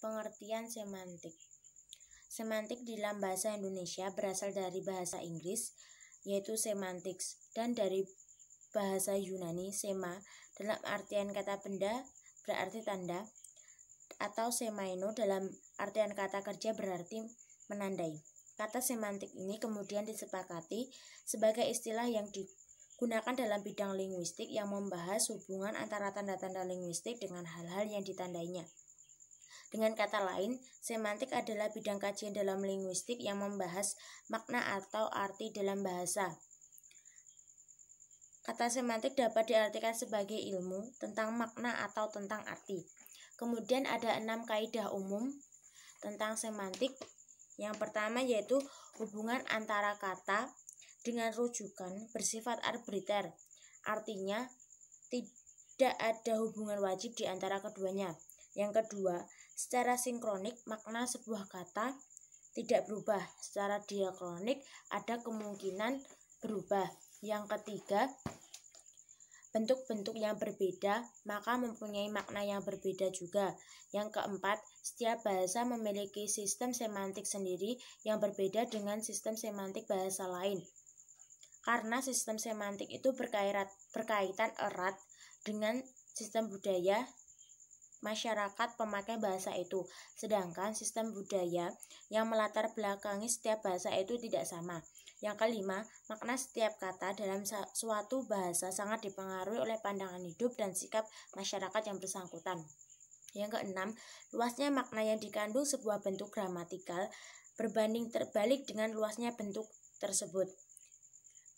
Pengertian semantik. Semantik dalam bahasa Indonesia berasal dari bahasa Inggris, yaitu semantics, dan dari bahasa Yunani sema dalam artian kata benda berarti tanda, atau semaino dalam artian kata kerja berarti menandai. Kata semantik ini kemudian disepakati sebagai istilah yang digunakan dalam bidang linguistik yang membahas hubungan antara tanda-tanda linguistik dengan hal-hal yang ditandainya. Dengan kata lain, semantik adalah bidang kajian dalam linguistik yang membahas makna atau arti dalam bahasa. Kata semantik dapat diartikan sebagai ilmu tentang makna atau tentang arti. Kemudian ada 6 kaidah umum tentang semantik. Yang pertama yaitu hubungan antara kata dengan rujukan bersifat arbitrter. Artinya, tidak ada hubungan wajib di antara keduanya. Yang kedua, secara sinkronik makna sebuah kata tidak berubah. Secara diakronik ada kemungkinan berubah. Yang ketiga, bentuk-bentuk yang berbeda maka mempunyai makna yang berbeda juga. Yang keempat, setiap bahasa memiliki sistem semantik sendiri yang berbeda dengan sistem semantik bahasa lain. Karena sistem semantik itu berkaitan erat dengan sistem budaya masyarakat pemakai bahasa itu, sedangkan sistem budaya yang melatar belakangi setiap bahasa itu tidak sama. Yang kelima, makna setiap kata dalam suatu bahasa sangat dipengaruhi oleh pandangan hidup dan sikap masyarakat yang bersangkutan. Yang keenam, luasnya makna yang dikandung sebuah bentuk gramatikal berbanding terbalik dengan luasnya bentuk tersebut.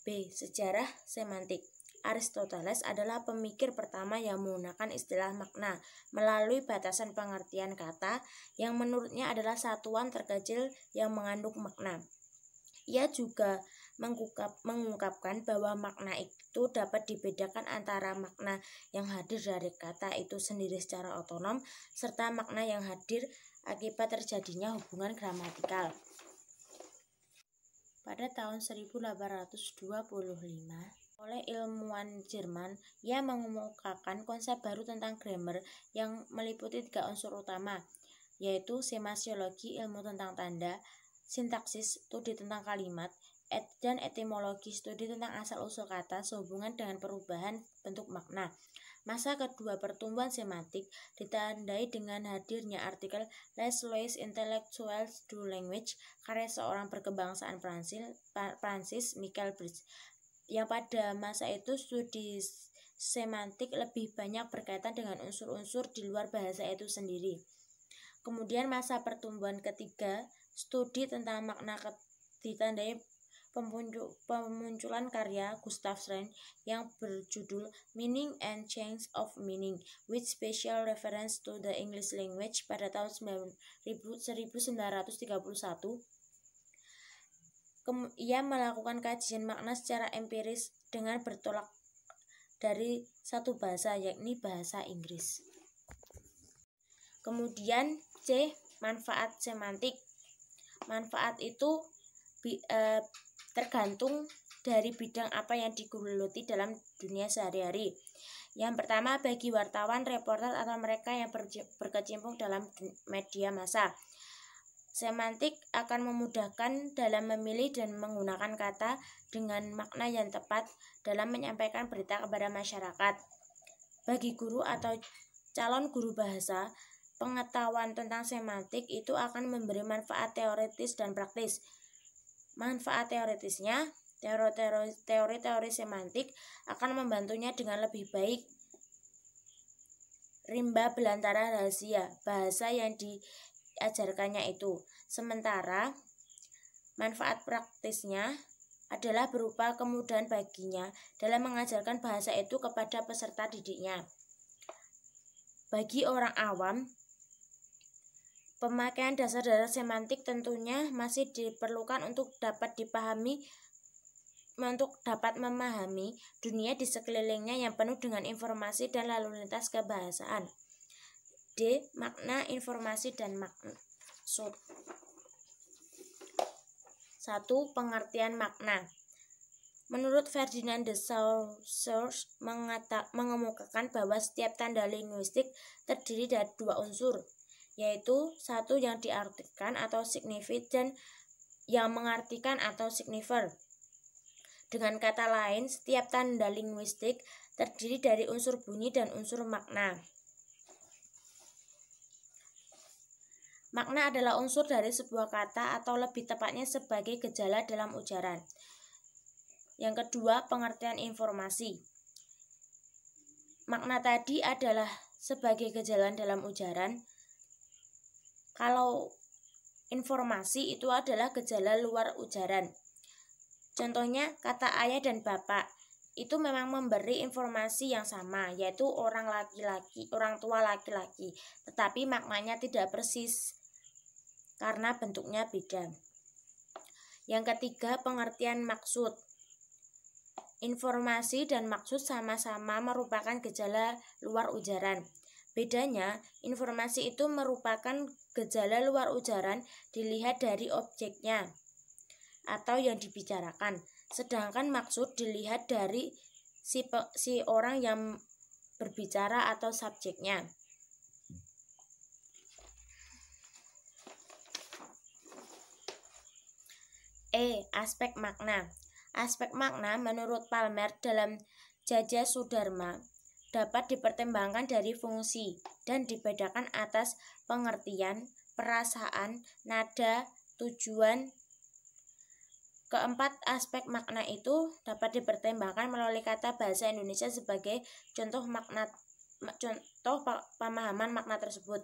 B. Sejarah semantik. Aristoteles adalah pemikir pertama yang menggunakan istilah makna melalui batasan pengertian kata yang menurutnya adalah satuan terkecil yang mengandung makna. Ia juga mengungkapkan bahwa makna itu dapat dibedakan antara makna yang hadir dari kata itu sendiri secara otonom serta makna yang hadir akibat terjadinya hubungan gramatikal. Pada tahun 1825, oleh ilmuwan Jerman, ia mengemukakan konsep baru tentang grammar yang meliputi 3 unsur utama, yaitu semasiologi, ilmu tentang tanda, sintaksis, studi tentang kalimat, dan etimologi, studi tentang asal-usul kata sehubungan dengan perubahan bentuk makna. Masa kedua pertumbuhan semantik ditandai dengan hadirnya artikel Les lois intellectuelles du language karya seorang berkebangsaan Prancis Michael Bridges, yang pada masa itu studi semantik lebih banyak berkaitan dengan unsur-unsur di luar bahasa itu sendiri. Kemudian masa pertumbuhan ketiga, studi tentang makna ditandai pemunculan karya Gustav Schrein yang berjudul Meaning and Change of Meaning with Special Reference to the English Language pada tahun 1931. Ia melakukan kajian makna secara empiris dengan bertolak dari satu bahasa, yakni bahasa Inggris. Kemudian C. Manfaat semantik. Manfaat itu tergantung dari bidang apa yang digeluti dalam dunia sehari-hari. Yang pertama, bagi wartawan, reporter, atau mereka yang berkecimpung dalam media massa, semantik akan memudahkan dalam memilih dan menggunakan kata dengan makna yang tepat dalam menyampaikan berita kepada masyarakat. Bagi guru atau calon guru bahasa, pengetahuan tentang semantik itu akan memberi manfaat teoritis dan praktis. Manfaat teoritisnya, teori-teori semantik akan membantunya dengan lebih baik rimba belantara rahasia bahasa yang diajarkannya itu. Sementara manfaat praktisnya adalah berupa kemudahan baginya dalam mengajarkan bahasa itu kepada peserta didiknya. Bagi orang awam, pemakaian dasar-dasar semantik tentunya masih diperlukan untuk dapat memahami dunia di sekelilingnya yang penuh dengan informasi dan lalu lintas kebahasaan. D. Makna, informasi, dan maksud. 1. Pengertian makna. Menurut Ferdinand de Saussure mengemukakan bahwa setiap tanda linguistik terdiri dari 2 unsur, yaitu satu yang diartikan atau signifid dan yang mengartikan atau signifier. Dengan kata lain, setiap tanda linguistik terdiri dari unsur bunyi dan unsur makna. Makna adalah unsur dari sebuah kata atau lebih tepatnya sebagai gejala dalam ujaran. Yang kedua, pengertian informasi. Makna tadi adalah sebagai gejala dalam ujaran. Kalau informasi itu adalah gejala luar ujaran. Contohnya, kata ayah dan bapak itu memang memberi informasi yang sama, yaitu orang tua laki-laki, tetapi maknanya tidak persis karena bentuknya beda. Yang ketiga, pengertian maksud. Informasi dan maksud sama-sama merupakan gejala luar ujaran. Bedanya, informasi itu merupakan gejala luar ujaran dilihat dari objeknya atau yang dibicarakan, sedangkan maksud dilihat dari si orang yang berbicara atau subjeknya. Aspek makna. Aspek makna menurut Palmer dalam Jaja Sudharma dapat dipertimbangkan dari fungsi dan dibedakan atas pengertian, perasaan, nada, tujuan. Keempat aspek makna itu dapat dipertimbangkan melalui kata bahasa Indonesia sebagai contoh pemahaman makna tersebut.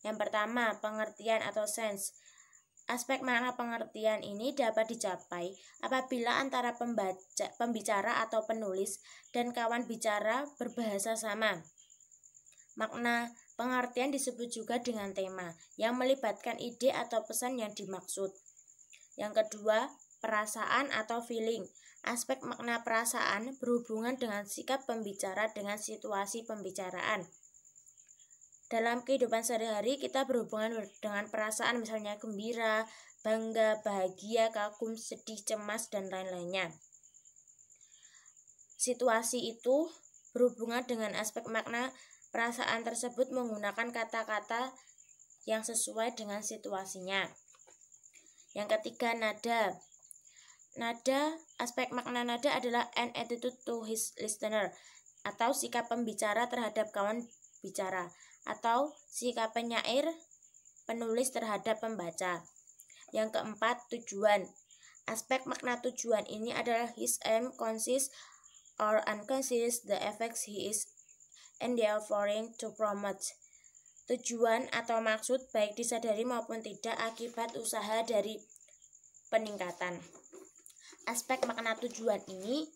Yang pertama, pengertian atau sense. Aspek makna pengertian ini dapat dicapai apabila antara pembicara atau penulis dan kawan bicara berbahasa sama. Makna pengertian disebut juga dengan tema yang melibatkan ide atau pesan yang dimaksud. Yang kedua, perasaan atau feeling. Aspek makna perasaan berhubungan dengan sikap pembicara dengan situasi pembicaraan. Dalam kehidupan sehari-hari kita berhubungan dengan perasaan, misalnya gembira, bangga, bahagia, kagum, sedih, cemas, dan lain-lainnya. Situasi itu berhubungan dengan aspek makna perasaan tersebut menggunakan kata-kata yang sesuai dengan situasinya. Yang ketiga, nada. Nada, aspek makna nada adalah an attitude to his listener, atau sikap pembicara terhadap kawan bicara, atau sikap penyair penulis terhadap pembaca. Yang keempat, tujuan. Aspek makna tujuan ini adalah his aim, conscious or unconscious, the effects he is endeavoring to promote. Tujuan atau maksud baik disadari maupun tidak akibat usaha dari peningkatan. Aspek makna tujuan ini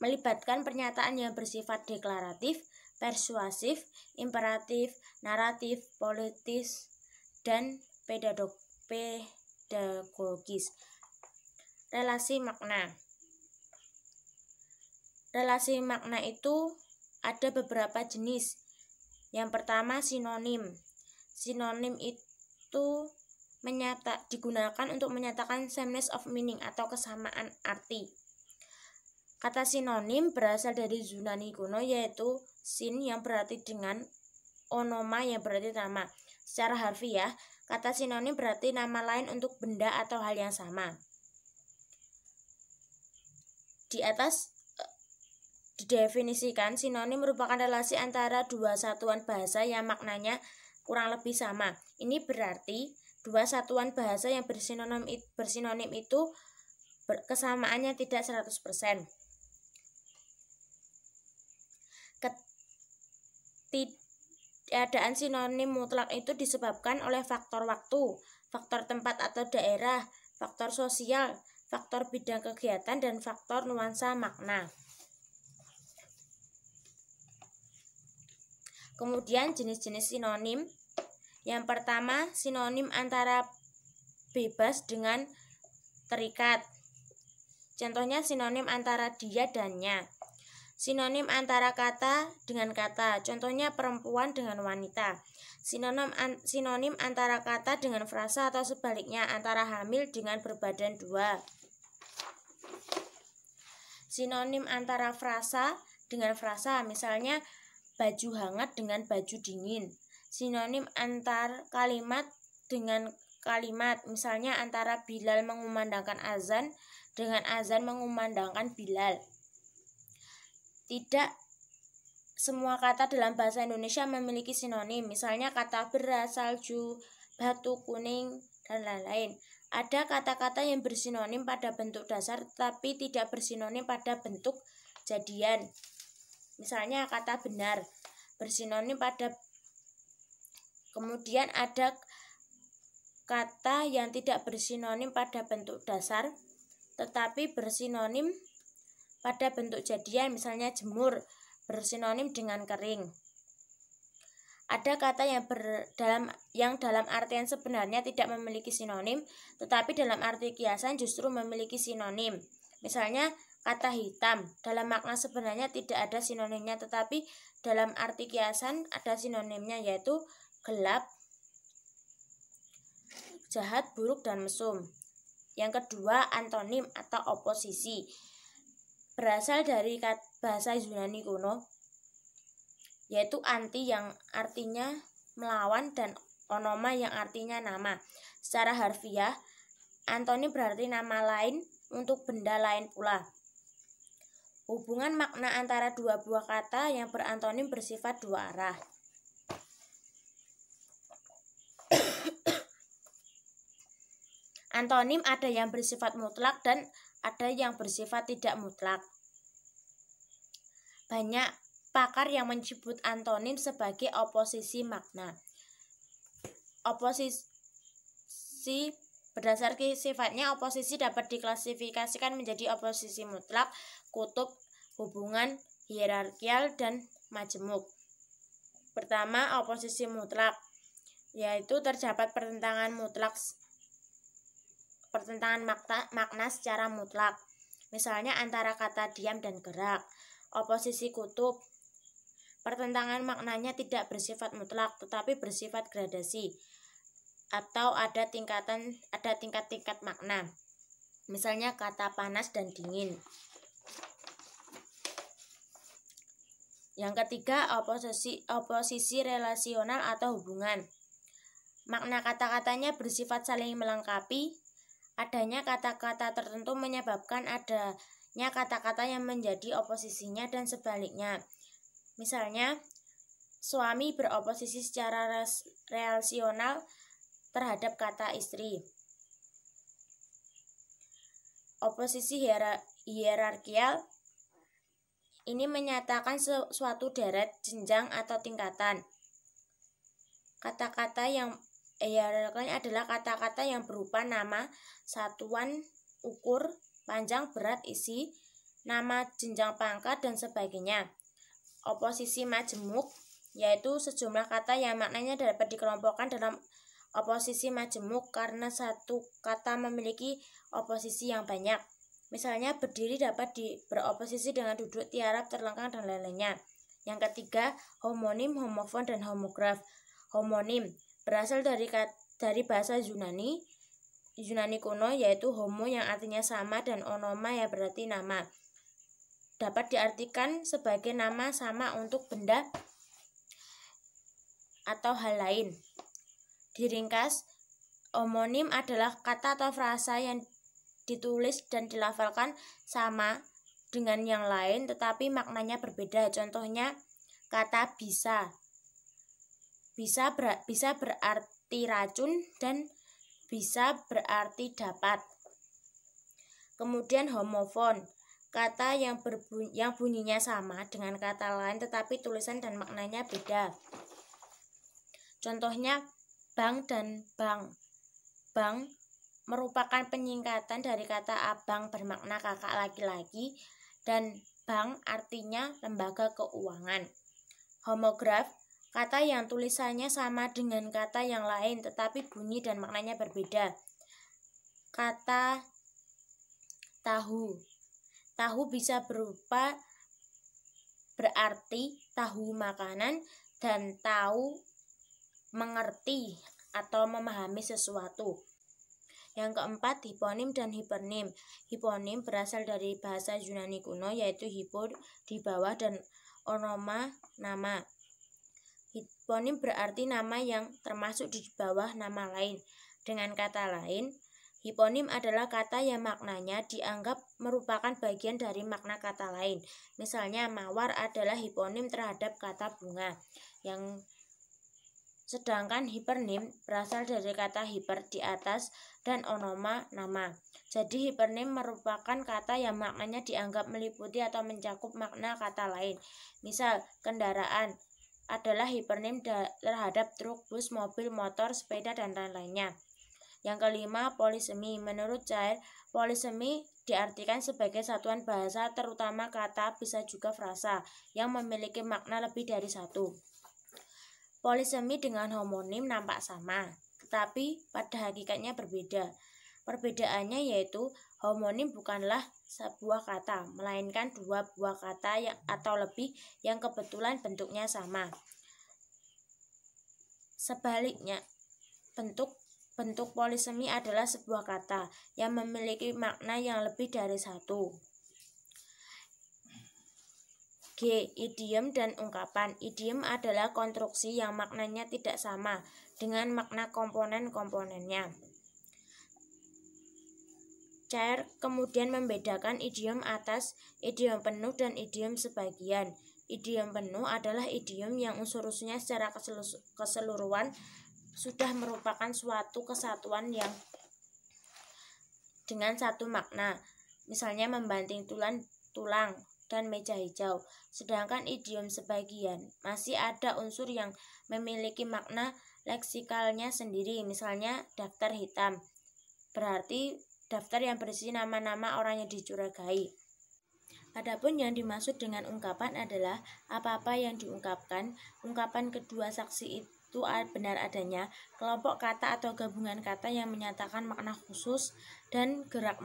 melibatkan pernyataan yang bersifat deklaratif, persuasif, imperatif, naratif, politis, dan pedagogis. Relasi makna. Relasi makna itu ada beberapa jenis. Yang pertama, sinonim. Sinonim itu digunakan untuk menyatakan sameness of meaning atau kesamaan arti. Kata sinonim berasal dari Yunani kuno, yaitu sin yang berarti dengan, onoma yang berarti nama. Secara harfiah, kata sinonim berarti nama lain untuk benda atau hal yang sama. Di atas didefinisikan, sinonim merupakan relasi antara dua satuan bahasa yang maknanya kurang lebih sama. Ini berarti dua satuan bahasa yang bersinonim itu kesamaannya tidak 100%. Ketiadaan sinonim mutlak itu disebabkan oleh faktor waktu, faktor tempat atau daerah, faktor sosial, faktor bidang kegiatan, dan faktor nuansa makna. Kemudian jenis-jenis sinonim. Yang pertama, sinonim antara bebas dengan terikat. Contohnya sinonim antara dia dan nya. Sinonim antara kata dengan kata, contohnya perempuan dengan wanita. Sinonim antara kata dengan frasa atau sebaliknya, antara hamil dengan berbadan dua. Sinonim antara frasa dengan frasa, misalnya baju hangat dengan baju dingin. sinonim antar kalimat dengan kalimat, misalnya antara Bilal mengumandangkan azan dengan azan mengumandangkan Bilal. Tidak semua kata dalam bahasa Indonesia memiliki sinonim, misalnya kata beras, salju, batu, kuning, dan lain-lain. Ada kata-kata yang bersinonim pada bentuk dasar tetapi tidak bersinonim pada bentuk jadian. Misalnya kata benar bersinonim pada. Kemudian ada kata yang tidak bersinonim pada bentuk dasar tetapi bersinonim pada bentuk jadian, misalnya jemur bersinonim dengan kering. Ada kata yang dalam artian sebenarnya tidak memiliki sinonim tetapi dalam arti kiasan justru memiliki sinonim. Misalnya kata hitam dalam makna sebenarnya tidak ada sinonimnya tetapi dalam arti kiasan ada sinonimnya, yaitu gelap, jahat, buruk, dan mesum. Yang kedua, antonim atau oposisi. Berasal dari bahasa Yunani kuno, yaitu anti yang artinya melawan dan onoma yang artinya nama. Secara harfiah, antonim berarti nama lain untuk benda lain pula. Hubungan makna antara dua buah kata yang berantonim bersifat dua arah. Antonim ada yang bersifat mutlak dan ada yang bersifat tidak mutlak. Banyak pakar yang menyebut antonim sebagai oposisi makna. Oposisi berdasar sifatnya, oposisi dapat diklasifikasikan menjadi oposisi mutlak, kutub, hubungan, hierarkial, dan majemuk. Pertama, oposisi mutlak, yaitu terdapat pertentangan makna secara mutlak, misalnya antara kata diam dan gerak. Oposisi kutub, pertentangan maknanya tidak bersifat mutlak tetapi bersifat gradasi atau ada tingkat-tingkat makna, misalnya kata panas dan dingin. Yang ketiga, oposisi relasional atau hubungan. Makna kata-katanya bersifat saling melengkapi. Adanya kata-kata tertentu menyebabkan adanya kata-kata yang menjadi oposisinya dan sebaliknya. Misalnya, suami beroposisi secara relasional terhadap kata istri. Oposisi hierarkial ini menyatakan suatu deret, jenjang, atau tingkatan. Kata-kata yang hierarkial adalah kata-kata yang berupa nama, satuan, ukur, panjang, berat, isi, nama, jenjang pangkat, dan sebagainya. Oposisi majemuk, yaitu sejumlah kata yang maknanya dapat dikelompokkan dalam oposisi majemuk karena satu kata memiliki oposisi yang banyak. Misalnya, berdiri dapat beroposisi dengan duduk, tiarap, terlengkang, dan lain-lainnya. Yang ketiga, homonim, homofon, dan homograf. Homonim berasal dari bahasa Yunani kuno, yaitu homo yang artinya sama dan onoma yang berarti nama. Dapat diartikan sebagai nama sama untuk benda atau hal lain. Diringkas, homonim adalah kata atau frasa yang ditulis dan dilafalkan sama dengan yang lain tetapi maknanya berbeda. Contohnya, kata bisa berarti racun dan bisa berarti dapat. Kemudian homofon, kata yang bunyinya sama dengan kata lain tetapi tulisan dan maknanya beda. Contohnya, bank dan bank. Bank merupakan penyingkatan dari kata abang bermakna kakak laki-laki dan bank artinya lembaga keuangan. Homograf, kata yang tulisannya sama dengan kata yang lain tetapi bunyi dan maknanya berbeda. Kata tahu. Tahu bisa berupa berarti tahu makanan dan tahu mengerti atau memahami sesuatu. Yang keempat, hiponim dan hipernim. Hiponim berasal dari bahasa Yunani kuno, yaitu hipo di bawah dan onoma nama. Hiponim berarti nama yang termasuk di bawah nama lain. Dengan kata lain, hiponim adalah kata yang maknanya dianggap merupakan bagian dari makna kata lain. Misalnya, mawar adalah hiponim terhadap kata bunga. Sedangkan hipernim berasal dari kata hiper di atas dan onoma nama. Jadi hipernim merupakan kata yang maknanya dianggap meliputi atau mencakup makna kata lain. Misal, kendaraan adalah hipernim terhadap truk, bus, mobil, motor, sepeda, dan lain-lainnya. Yang kelima, polisemi. Menurut Cair, polisemi diartikan sebagai satuan bahasa, terutama kata, bisa juga frasa, yang memiliki makna lebih dari satu. Polisemi dengan homonim nampak sama, tetapi pada hakikatnya berbeda. Perbedaannya yaitu homonim bukanlah sebuah kata, melainkan dua buah kata atau lebih yang kebetulan bentuknya sama. Sebaliknya, bentuk polisemi adalah sebuah kata yang memiliki makna yang lebih dari satu. G. Idiom dan ungkapan. Idiom adalah konstruksi yang maknanya tidak sama dengan makna komponen-komponennya. Cair kemudian membedakan idiom atas, idiom penuh, dan idiom sebagian. Idiom penuh adalah idiom yang unsur-unsurnya secara keseluruhan sudah merupakan suatu kesatuan yang dengan satu makna. Misalnya membanting tulang dan meja hijau. Sedangkan idiom sebagian masih ada unsur yang memiliki makna leksikalnya sendiri. Misalnya daftar hitam, berarti daftar yang berisi nama-nama orang yang dicurigai. Adapun yang dimaksud dengan ungkapan adalah apa-apa yang diungkapkan. Ungkapan kedua saksi itu benar adanya, kelompok kata atau gabungan kata yang menyatakan makna khusus, dan gerak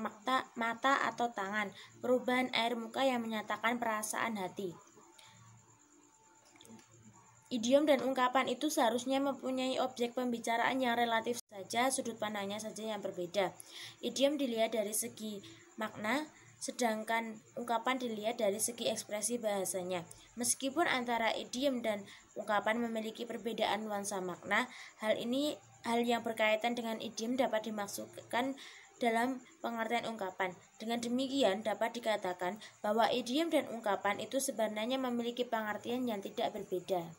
mata atau tangan, perubahan air muka yang menyatakan perasaan hati. Idiom dan ungkapan itu seharusnya mempunyai objek pembicaraan yang relatif saja, sudut pandangnya saja yang berbeda. Idiom dilihat dari segi makna, sedangkan ungkapan dilihat dari segi ekspresi bahasanya. Meskipun antara idiom dan ungkapan memiliki perbedaan nuansa makna, hal yang berkaitan dengan idiom dapat dimaksudkan dalam pengertian ungkapan. Dengan demikian dapat dikatakan bahwa idiom dan ungkapan itu sebenarnya memiliki pengertian yang tidak berbeda.